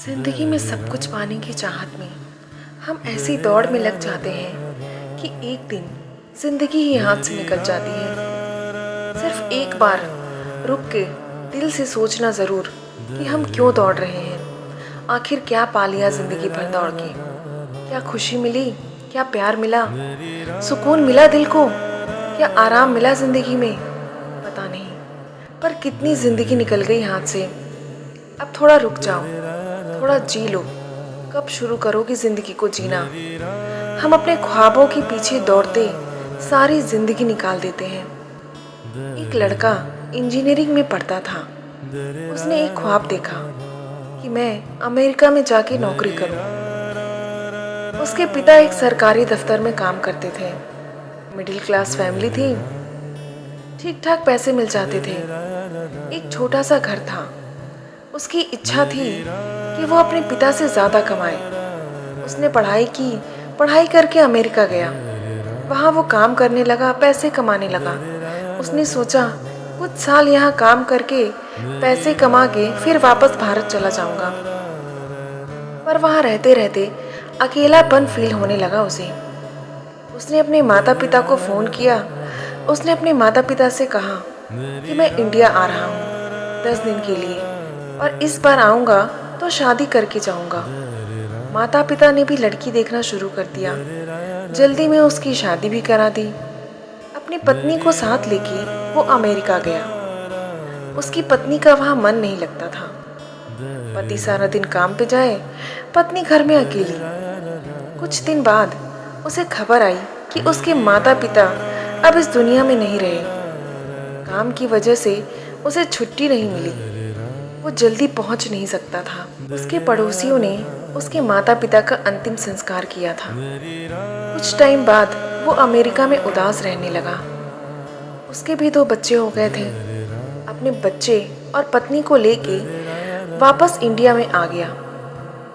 जिंदगी में सब कुछ पाने की चाहत में हम ऐसी दौड़ में लग जाते हैं कि एक दिन जिंदगी ही हाथ से निकल जाती है। सिर्फ एक बार रुक के दिल से सोचना ज़रूर कि हम क्यों दौड़ रहे हैं। आखिर क्या पा लिया ज़िंदगी भर दौड़ के? क्या खुशी मिली? क्या प्यार मिला? सुकून मिला दिल को? क्या आराम मिला ज़िंदगी में? पता नहीं, पर कितनी ज़िंदगी निकल गई हाथ से। अब थोड़ा रुक जाओ, थोड़ा जी लो। कब शुरू करोगी ज़िंदगी को जीना? हम अपने ख्वाबों के पीछे दौड़ते सारी ज़िंदगी निकाल देते हैं। एक लड़का इंजीनियरिंग में पढ़ता था। उसने एक ख्वाब देखा कि मैं अमेरिका में जाके नौकरी करूं। उसके पिता एक सरकारी दफ्तर में काम करते थे। मिडिल क्लास फैमिली थी, ठीक ठाक पैसे मिल जाते थे। एक छोटा सा घर था। उसकी इच्छा थी कि वो अपने पिता से ज़्यादा कमाए। उसने पढ़ाई की, पढ़ाई करके अमेरिका गया। वहाँ वो काम करने लगा, पैसे कमाने लगा। उसने सोचा कुछ साल यहाँ काम करके पैसे कमा के फिर वापस भारत चला जाऊंगा। पर वहाँ रहते रहते अकेलापन फील होने लगा उसे। उसने अपने माता पिता को फ़ोन किया। उसने अपने माता पिता से कहा कि मैं इंडिया आ रहा हूँ 10 दिन के लिए, और इस बार आऊँगा तो शादी करके जाऊँगा। माता पिता ने भी लड़की देखना शुरू कर दिया। जल्दी में उसकी शादी भी करा दी। अपनी पत्नी को साथ लेके वो अमेरिका गया। उसकी पत्नी का वहाँ मन नहीं लगता था। पति सारा दिन काम पे जाए, पत्नी घर में अकेली। कुछ दिन बाद उसे खबर आई कि उसके माता पिता अब इस दुनिया में नहीं रहे। काम की वजह से उसे छुट्टी नहीं मिली। वो जल्दी पहुंच नहीं सकता था। उसके पड़ोसियों ने उसके माता पिता का अंतिम संस्कार किया था। कुछ टाइम बाद वो अमेरिका में उदास रहने लगा। उसके भी 2 बच्चे हो गए थे। अपने बच्चे और पत्नी को लेके वापस इंडिया में आ गया।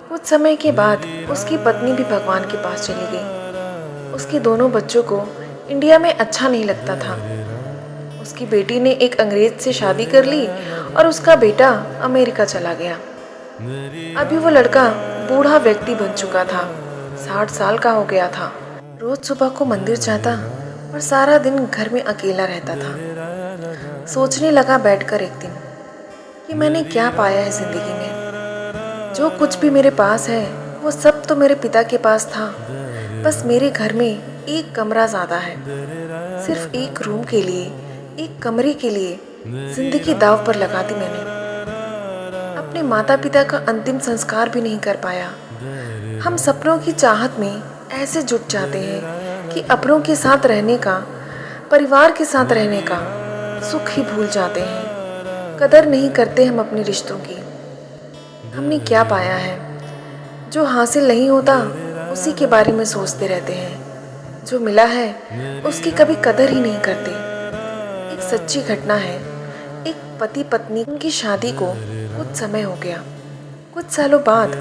कुछ समय के बाद उसकी पत्नी भी भगवान के पास चली गई। उसके दोनों बच्चों को इंडिया में अच्छा नहीं लगता था। उसकी बेटी ने एक अंग्रेज से शादी कर ली और उसका बेटा अमेरिका चला गया। अभी वो लड़का बूढ़ा व्यक्ति बन चुका था, 60 साल का हो गया था। रोज सुबह को मंदिर जाता और सारा दिन घर में अकेला रहता था। सोचने लगा बैठकर एक दिन कि मैंने क्या पाया है जिंदगी में। जो कुछ भी मेरे पास है वो सब तो मेरे पिता के पास था। बस मेरे घर में एक कमरा ज़्यादा है। सिर्फ एक रूम के लिए, एक कमरे के लिए जिंदगी दांव पर लगा दी मैंने। अपने माता पिता का अंतिम संस्कार भी नहीं कर पाया। हम सपनों की चाहत में ऐसे जुट जाते हैं कि अपनों के साथ रहने का, परिवार के साथ रहने का सुख ही भूल जाते हैं। कदर नहीं करते हम अपने रिश्तों की। हमने क्या पाया है? जो हासिल नहीं होता उसी के बारे में सोचते रहते हैं। जो मिला है उसकी कभी कदर ही नहीं करते। एक सच्ची घटना है। एक पति पत्नी की शादी को कुछ समय हो गया। कुछ सालों बाद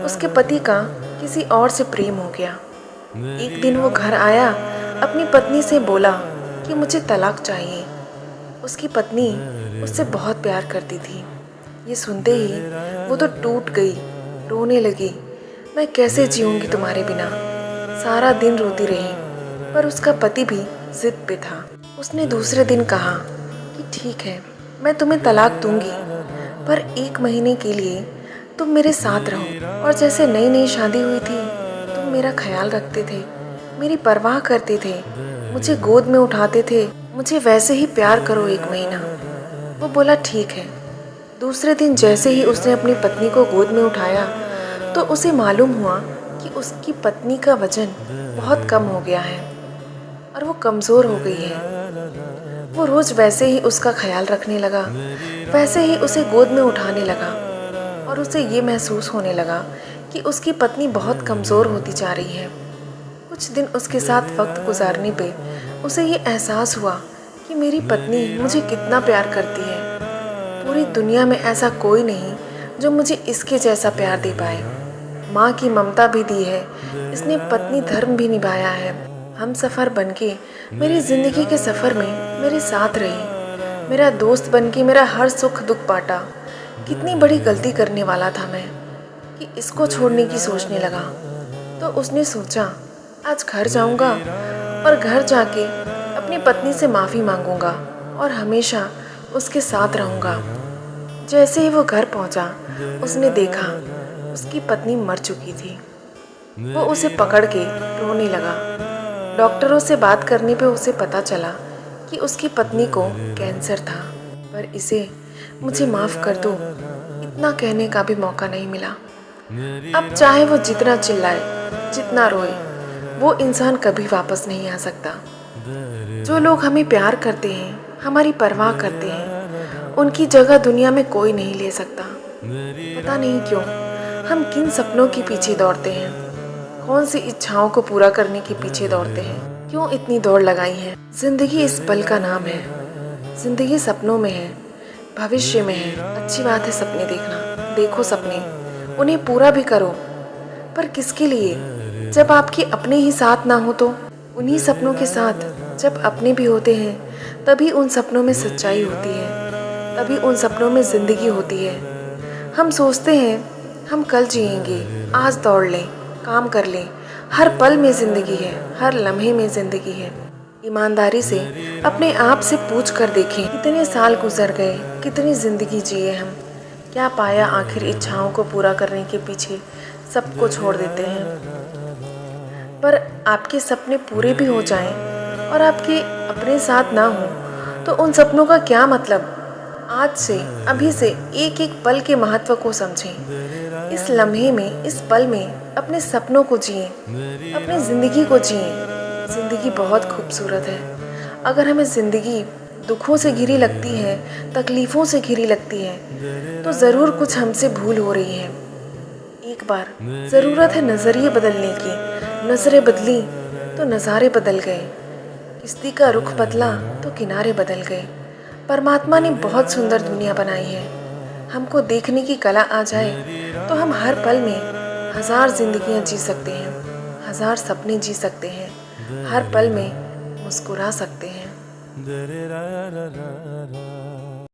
उसके पति का किसी और से प्रेम हो गया। एक दिन वो घर आया, अपनी पत्नी से बोला कि मुझे तलाक चाहिए। उसकी पत्नी उससे बहुत प्यार करती थी। ये सुनते ही वो तो टूट गई, रोने लगी। मैं कैसे जीऊंगी तुम्हारे बिना? सारा दिन रोती रही। पर उसका पति भी जिद पे था। उसने दूसरे दिन कहा कि ठीक है, मैं तुम्हें तलाक दूंगी, पर 1 महीने के लिए तुम मेरे साथ रहो। और जैसे नई नई शादी हुई थी तुम मेरा ख्याल रखते थे, मेरी परवाह करते थे, मुझे गोद में उठाते थे। मुझे वैसे ही प्यार करो 1 महीना। वो बोला ठीक है। दूसरे दिन जैसे ही उसने अपनी पत्नी को गोद में उठाया तो उसे मालूम हुआ कि उसकी पत्नी का वजन बहुत कम हो गया है और वो कमज़ोर हो गई है। वो रोज़ वैसे ही उसका ख्याल रखने लगा, वैसे ही उसे गोद में उठाने लगा, और उसे ये महसूस होने लगा कि उसकी पत्नी बहुत कमज़ोर होती जा रही है। कुछ दिन उसके साथ वक्त गुजारने पे उसे ये एहसास हुआ कि मेरी पत्नी मुझे कितना प्यार करती है। पूरी दुनिया में ऐसा कोई नहीं जो मुझे इसके जैसा प्यार दे पाए। माँ की ममता भी दी है, इसने पत्नी धर्म भी निभाया है। हम सफ़र बनके मेरी ज़िंदगी के सफ़र में मेरे साथ रही। मेरा दोस्त बनके मेरा हर सुख दुख बांटा। कितनी बड़ी गलती करने वाला था मैं कि इसको छोड़ने की सोचने लगा तो उसने सोचा आज घर जाऊंगा और घर जाके अपनी पत्नी से माफ़ी मांगूंगा और हमेशा उसके साथ रहूंगा। जैसे ही वो घर पहुंचा उसने देखा उसकी पत्नी मर चुकी थी। वो उसे पकड़ के रोने लगा। डॉक्टरों से बात करने पे उसे पता चला कि उसकी पत्नी को कैंसर था, पर इसे मुझे माफ़ कर दो इतना कहने का भी मौका नहीं मिला। अब चाहे वो जितना चिल्लाए जितना रोए, वो इंसान कभी वापस नहीं आ सकता। जो लोग हमें प्यार करते हैं, हमारी परवाह करते हैं, उनकी जगह दुनिया में कोई नहीं ले सकता। पता नहीं क्यों हम किन सपनों के पीछे दौड़ते हैं, कौन सी इच्छाओं को पूरा करने के पीछे दौड़ते हैं, क्यों इतनी दौड़ लगाई है। जिंदगी इस पल का नाम है। जिंदगी सपनों में है, भविष्य में है। अच्छी बात है सपने देखना, देखो सपने, उन्हें पूरा भी करो, पर किसके लिए? जब आपके अपने ही साथ ना हो तो। उन्हीं सपनों के साथ जब अपने भी होते हैं तभी उन सपनों में सच्चाई होती है, तभी उन सपनों में ज़िंदगी होती है। हम सोचते हैं हम कल जिएंगे, आज दौड़ लें, काम कर लें। हर पल में ज़िंदगी है, हर लम्हे में ज़िंदगी है। ईमानदारी से अपने आप से पूछ कर देखें, कितने साल गुजर गए, कितनी ज़िंदगी जिए हम, क्या पाया आखिर इच्छाओं को पूरा करने के पीछे सबको छोड़ देते हैं। पर आपके सपने पूरे भी हो जाएं और आपके अपने साथ ना हो तो उन सपनों का क्या मतलब। आज से, अभी से एक एक पल के महत्व को समझें। इस लम्हे में, इस पल में अपने सपनों को जिएं, अपनी ज़िंदगी को जिएं। ज़िंदगी बहुत खूबसूरत है। अगर हमें ज़िंदगी दुखों से घिरी लगती है, तकलीफ़ों से घिरी लगती है, तो ज़रूर कुछ हमसे भूल हो रही है। एक बार ज़रूरत है नज़रिए बदलने की। नज़रें बदली तो नज़ारे बदल गए। किश्ती का रुख बदला तो किनारे बदल गए। परमात्मा ने बहुत सुंदर दुनिया बनाई है। हमको देखने की कला आ जाए तो हम हर पल में हज़ार ज़िंदगियाँ जी सकते हैं, हज़ार सपने जी सकते हैं, हर पल में मुस्कुरा सकते हैं।